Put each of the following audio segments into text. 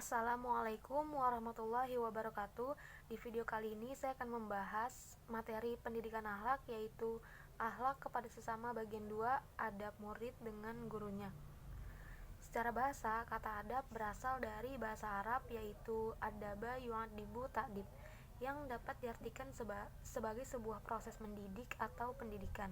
Assalamualaikum warahmatullahi wabarakatuh. Di video kali ini saya akan membahas materi pendidikan akhlak, yaitu akhlak kepada sesama bagian 2, adab murid dengan gurunya. Secara bahasa, kata adab berasal dari bahasa Arab, yaitu adaba yu'adibu ta'dib, yang dapat diartikan sebagai sebuah proses mendidik atau pendidikan.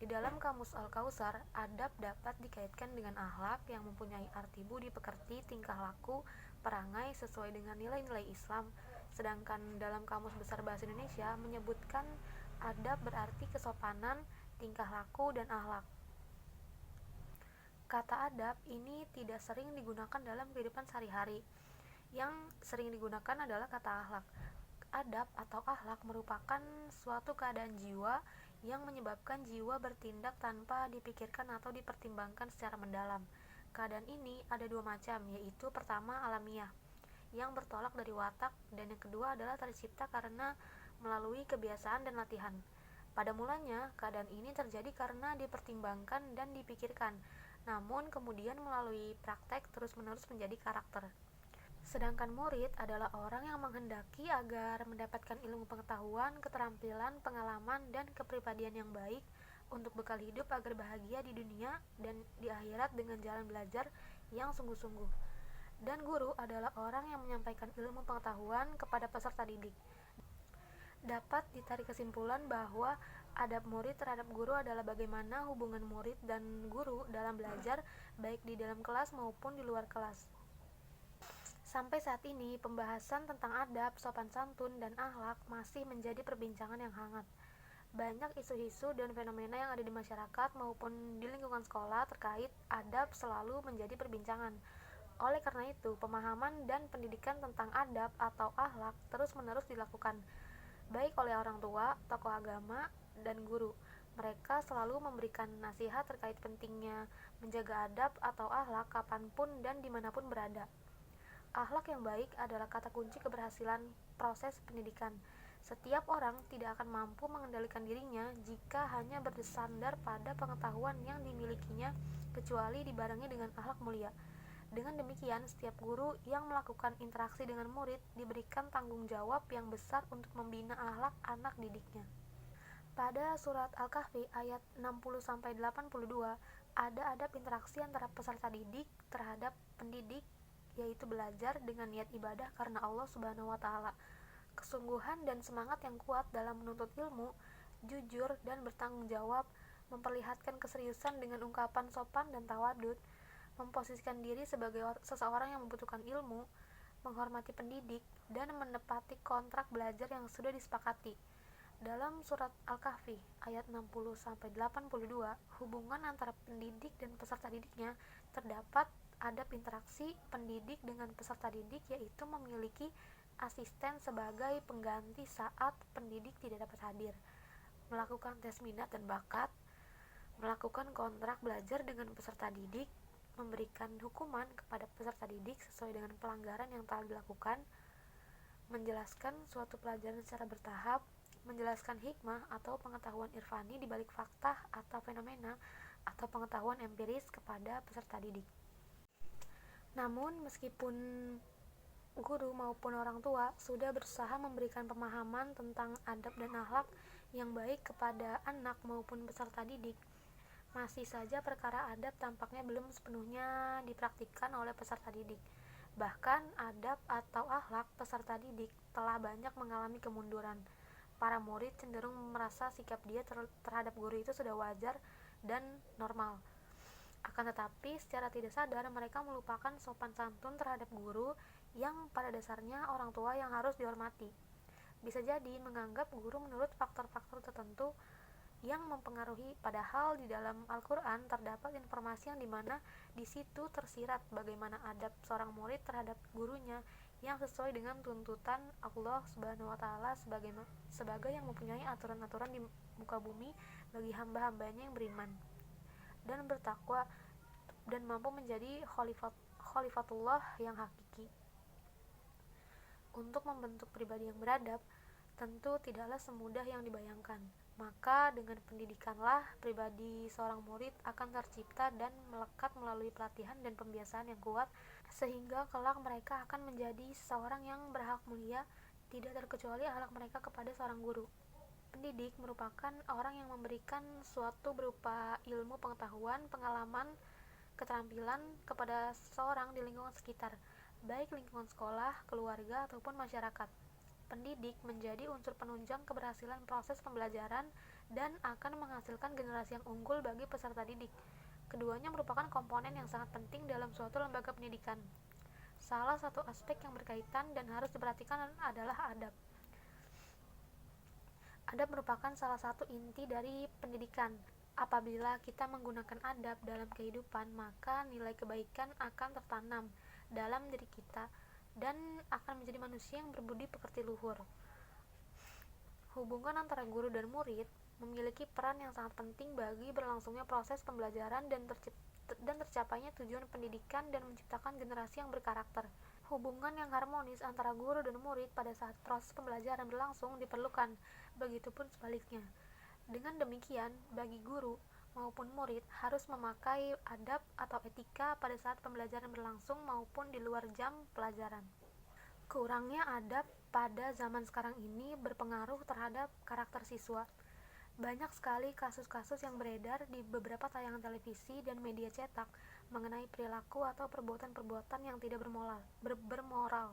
Di dalam kamus Al-Kausar, adab dapat dikaitkan dengan akhlak yang mempunyai arti budi pekerti, tingkah laku, perangai sesuai dengan nilai-nilai Islam. Sedangkan dalam Kamus Besar Bahasa Indonesia menyebutkan adab berarti kesopanan, tingkah laku, dan akhlak. Kata adab ini tidak sering digunakan dalam kehidupan sehari-hari. Yang sering digunakan adalah kata akhlak. Adab atau akhlak merupakan suatu keadaan jiwa yang menyebabkan jiwa bertindak tanpa dipikirkan atau dipertimbangkan secara mendalam. Keadaan ini ada dua macam, yaitu pertama alamiah, yang bertolak dari watak, dan yang kedua adalah tercipta karena melalui kebiasaan dan latihan. Pada mulanya, keadaan ini terjadi karena dipertimbangkan dan dipikirkan, namun kemudian melalui praktek terus-menerus menjadi karakter. Sedangkan murid adalah orang yang menghendaki agar mendapatkan ilmu pengetahuan, keterampilan, pengalaman, dan kepribadian yang baik untuk bekal hidup agar bahagia di dunia dan di akhirat dengan jalan belajar yang sungguh-sungguh. Dan guru adalah orang yang menyampaikan ilmu pengetahuan kepada peserta didik. Dapat ditarik kesimpulan bahwa adab murid terhadap guru adalah bagaimana hubungan murid dan guru dalam belajar, baik di dalam kelas maupun di luar kelas. Sampai saat ini, pembahasan tentang adab, sopan santun, dan akhlak masih menjadi perbincangan yang hangat. Banyak isu-isu dan fenomena yang ada di masyarakat maupun di lingkungan sekolah terkait adab selalu menjadi perbincangan. Oleh karena itu, pemahaman dan pendidikan tentang adab atau akhlak terus-menerus dilakukan, baik oleh orang tua, tokoh agama, dan guru. Mereka selalu memberikan nasihat terkait pentingnya menjaga adab atau akhlak kapanpun dan dimanapun berada. Akhlak yang baik adalah kata kunci keberhasilan proses pendidikan. Setiap orang tidak akan mampu mengendalikan dirinya jika hanya bersandar pada pengetahuan yang dimilikinya, kecuali dibarengi dengan akhlak mulia. Dengan demikian, setiap guru yang melakukan interaksi dengan murid diberikan tanggung jawab yang besar untuk membina akhlak anak didiknya. Pada surat Al-Kahfi ayat 60-82 ada adab interaksi antara peserta didik terhadap pendidik, yaitu belajar dengan niat ibadah karena Allah Subhanahu wa Ta'ala, kesungguhan dan semangat yang kuat dalam menuntut ilmu, jujur dan bertanggung jawab, memperlihatkan keseriusan dengan ungkapan sopan dan tawadud, memposisikan diri sebagai seseorang yang membutuhkan ilmu, menghormati pendidik, dan menepati kontrak belajar yang sudah disepakati. Dalam surat Al-Kahfi ayat 60-82, hubungan antara pendidik dan peserta didiknya terdapat adab interaksi pendidik dengan peserta didik, yaitu memiliki asisten sebagai pengganti saat pendidik tidak dapat hadir, melakukan tes minat dan bakat, melakukan kontrak belajar dengan peserta didik, memberikan hukuman kepada peserta didik sesuai dengan pelanggaran yang telah dilakukan, menjelaskan suatu pelajaran secara bertahap, menjelaskan hikmah atau pengetahuan irfani di balik fakta atau fenomena atau pengetahuan empiris kepada peserta didik. Namun, meskipun guru maupun orang tua sudah berusaha memberikan pemahaman tentang adab dan akhlak yang baik kepada anak maupun peserta didik, masih saja perkara adab tampaknya belum sepenuhnya dipraktikkan oleh peserta didik. Bahkan adab atau akhlak peserta didik telah banyak mengalami kemunduran. Para murid cenderung merasa sikap dia terhadap guru itu sudah wajar dan normal. Akan tetapi, secara tidak sadar mereka melupakan sopan santun terhadap guru yang pada dasarnya orang tua yang harus dihormati. Bisa jadi menganggap guru menurut faktor-faktor tertentu yang mempengaruhi, padahal di dalam Al-Quran terdapat informasi yang dimana di situ tersirat bagaimana adab seorang murid terhadap gurunya yang sesuai dengan tuntutan Allah Subhanahu wa Ta'ala sebagai yang mempunyai aturan-aturan di muka bumi bagi hamba-hambanya yang beriman dan bertakwa dan mampu menjadi khalifatullah yang hakiki. Untuk membentuk pribadi yang beradab tentu tidaklah semudah yang dibayangkan. Maka dengan pendidikanlah pribadi seorang murid akan tercipta dan melekat melalui pelatihan dan pembiasaan yang kuat, sehingga kelak mereka akan menjadi seseorang yang berhak mulia, tidak terkecuali akhlak mereka kepada seorang guru. Pendidik merupakan orang yang memberikan suatu berupa ilmu, pengetahuan, pengalaman, keterampilan kepada seseorang di lingkungan sekitar, baik lingkungan sekolah, keluarga, ataupun masyarakat. Pendidik menjadi unsur penunjang keberhasilan proses pembelajaran dan akan menghasilkan generasi yang unggul bagi peserta didik. Keduanya merupakan komponen yang sangat penting dalam suatu lembaga pendidikan. Salah satu aspek yang berkaitan dan harus diperhatikan adalah adab. Adab merupakan salah satu inti dari pendidikan. Apabila kita menggunakan adab dalam kehidupan, maka nilai kebaikan akan tertanam dalam diri kita dan akan menjadi manusia yang berbudi pekerti luhur. Hubungan antara guru dan murid memiliki peran yang sangat penting bagi berlangsungnya proses pembelajaran dan tercapainya tujuan pendidikan dan menciptakan generasi yang berkarakter. Hubungan yang harmonis antara guru dan murid pada saat proses pembelajaran berlangsung diperlukan, begitupun sebaliknya. Dengan demikian, bagi guru maupun murid harus memakai adab atau etika pada saat pembelajaran berlangsung maupun di luar jam pelajaran. Kurangnya adab pada zaman sekarang ini berpengaruh terhadap karakter siswa. Banyak sekali kasus-kasus yang beredar di beberapa tayangan televisi dan media cetak mengenai perilaku atau perbuatan-perbuatan yang tidak bermoral.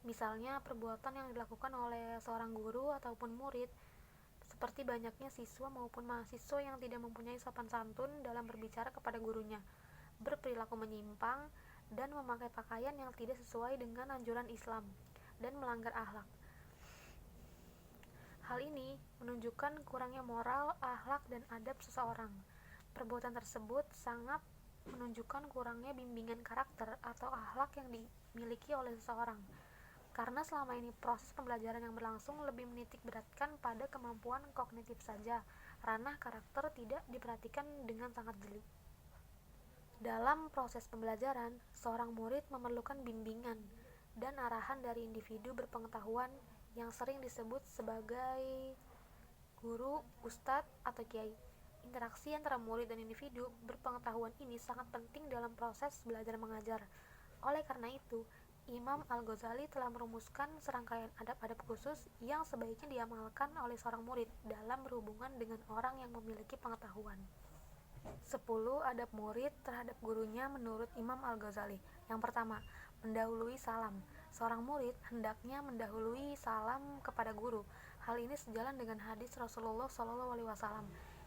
Misalnya perbuatan yang dilakukan oleh seorang guru ataupun murid, seperti banyaknya siswa maupun mahasiswa yang tidak mempunyai sopan santun dalam berbicara kepada gurunya, berperilaku menyimpang, dan memakai pakaian yang tidak sesuai dengan anjuran Islam, dan melanggar akhlak. Hal ini menunjukkan kurangnya moral, akhlak, dan adab seseorang. Perbuatan tersebut sangat menunjukkan kurangnya bimbingan karakter atau akhlak yang dimiliki oleh seseorang. Karena selama ini proses pembelajaran yang berlangsung lebih menitik beratkan pada kemampuan kognitif saja, ranah karakter tidak diperhatikan dengan sangat jeli. Dalam proses pembelajaran, seorang murid memerlukan bimbingan dan arahan dari individu berpengetahuan yang sering disebut sebagai guru, ustadz, atau kiai. Interaksi antara murid dan individu berpengetahuan ini sangat penting dalam proses belajar mengajar. Oleh karena itu, Imam Al-Ghazali telah merumuskan serangkaian adab-adab khusus yang sebaiknya diamalkan oleh seorang murid dalam berhubungan dengan orang yang memiliki pengetahuan. 10 adab murid terhadap gurunya menurut Imam Al-Ghazali. Yang pertama, mendahului salam. Seorang murid hendaknya mendahului salam kepada guru. Hal ini sejalan dengan hadis Rasulullah SAW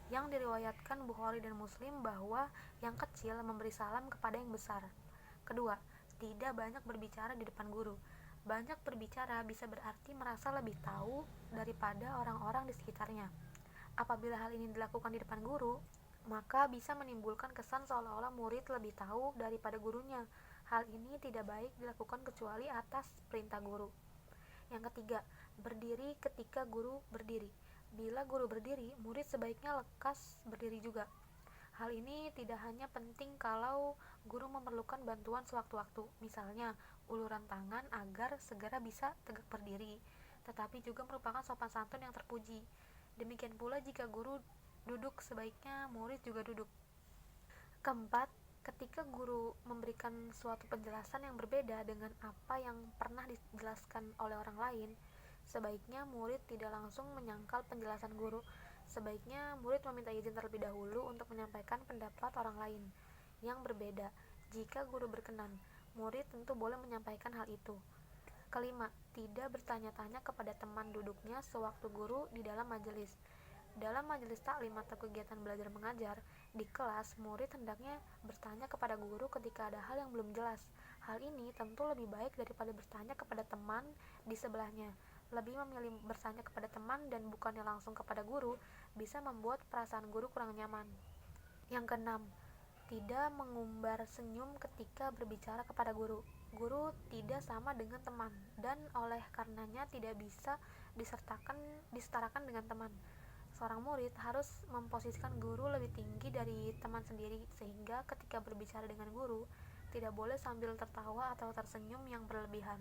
yang diriwayatkan Bukhari dan Muslim bahwa yang kecil memberi salam kepada yang besar. Kedua, tidak banyak berbicara di depan guru. Banyak berbicara bisa berarti merasa lebih tahu daripada orang-orang di sekitarnya. Apabila hal ini dilakukan di depan guru, maka bisa menimbulkan kesan seolah-olah murid lebih tahu daripada gurunya. Hal ini tidak baik dilakukan kecuali atas perintah guru. Yang ketiga, berdiri ketika guru berdiri. Bila guru berdiri, murid sebaiknya lekas berdiri juga. Hal ini tidak hanya penting kalau guru memerlukan bantuan sewaktu-waktu, misalnya uluran tangan agar segera bisa tegak berdiri, tetapi juga merupakan sopan santun yang terpuji. Demikian pula jika guru duduk, sebaiknya murid juga duduk. Keempat, ketika guru memberikan suatu penjelasan yang berbeda dengan apa yang pernah dijelaskan oleh orang lain, sebaiknya murid tidak langsung menyangkal penjelasan guru. Sebaiknya murid meminta izin terlebih dahulu untuk menyampaikan pendapat orang lain yang berbeda. Jika guru berkenan, murid tentu boleh menyampaikan hal itu. Kelima, tidak bertanya-tanya kepada teman duduknya sewaktu guru di dalam majelis. Dalam majelis taklim atau kegiatan belajar mengajar, di kelas murid hendaknya bertanya kepada guru ketika ada hal yang belum jelas. Hal ini tentu lebih baik daripada bertanya kepada teman di sebelahnya. Lebih memilih bertanya kepada teman dan bukannya langsung kepada guru bisa membuat perasaan guru kurang nyaman. Yang keenam, tidak mengumbar senyum ketika berbicara kepada guru. Guru tidak sama dengan teman dan oleh karenanya tidak bisa disetarakan dengan teman. Seorang murid harus memposisikan guru lebih tinggi dari teman sendiri, sehingga ketika berbicara dengan guru tidak boleh sambil tertawa atau tersenyum yang berlebihan.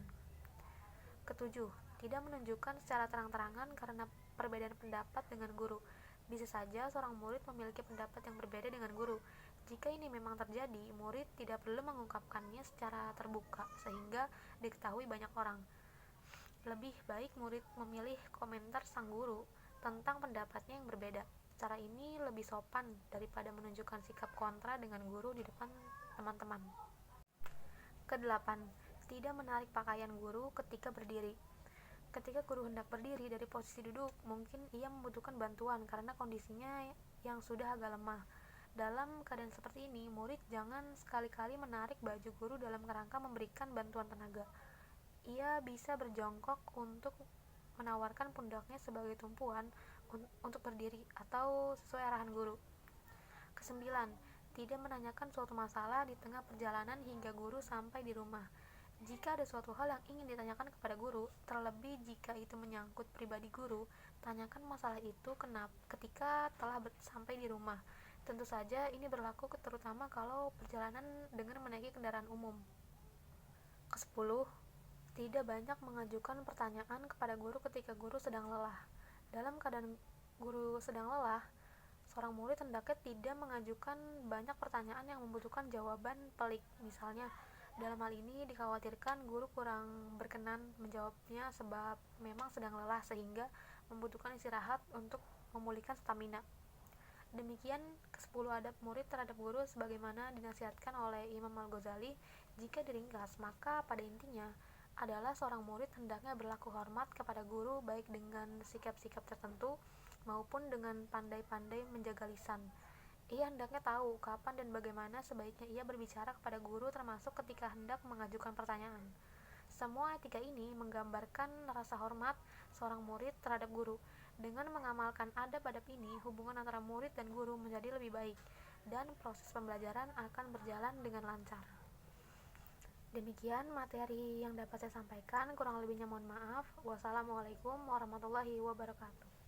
Ketujuh, tidak menunjukkan secara terang-terangan karena perbedaan pendapat dengan guru. Bisa saja seorang murid memiliki pendapat yang berbeda dengan guru. Jika ini memang terjadi, murid tidak perlu mengungkapkannya secara terbuka sehingga diketahui banyak orang. Lebih baik murid memilih komentar sang guru tentang pendapatnya yang berbeda. Cara ini lebih sopan daripada menunjukkan sikap kontra dengan guru di depan teman-teman. Kedelapan, tidak menarik pakaian guru ketika berdiri. Ketika guru hendak berdiri dari posisi duduk, mungkin ia membutuhkan bantuan karena kondisinya yang sudah agak lemah. Dalam keadaan seperti ini, murid jangan sekali-kali menarik baju guru dalam kerangka memberikan bantuan tenaga. Ia bisa berjongkok untuk menawarkan pundaknya sebagai tumpuan untuk berdiri atau sesuai arahan guru. Kesembilan, tidak menanyakan suatu masalah di tengah perjalanan hingga guru sampai di rumah. Jika ada suatu hal yang ingin ditanyakan kepada guru, terlebih jika itu menyangkut pribadi guru, tanyakan masalah itu ketika telah sampai di rumah. Tentu saja ini berlaku terutama kalau perjalanan dengan menaiki kendaraan umum. Kesepuluh, tidak banyak mengajukan pertanyaan kepada guru ketika guru sedang lelah. Dalam keadaan guru sedang lelah, seorang murid hendaknya tidak mengajukan banyak pertanyaan yang membutuhkan jawaban pelik. Misalnya, dalam hal ini dikhawatirkan guru kurang berkenan menjawabnya sebab memang sedang lelah sehingga membutuhkan istirahat untuk memulihkan stamina. Demikian ke-10 adab murid terhadap guru sebagaimana dinasihatkan oleh Imam Al-Ghazali. Jika diringkas, maka pada intinya adalah seorang murid hendaknya berlaku hormat kepada guru baik dengan sikap-sikap tertentu maupun dengan pandai-pandai menjaga lisan. Ia hendaknya tahu kapan dan bagaimana sebaiknya ia berbicara kepada guru termasuk ketika hendak mengajukan pertanyaan. Semua etika ini menggambarkan rasa hormat seorang murid terhadap guru. Dengan mengamalkan adab-adab ini, hubungan antara murid dan guru menjadi lebih baik dan proses pembelajaran akan berjalan dengan lancar. Demikian materi yang dapat saya sampaikan, kurang lebihnya mohon maaf. Wassalamualaikum warahmatullahi wabarakatuh.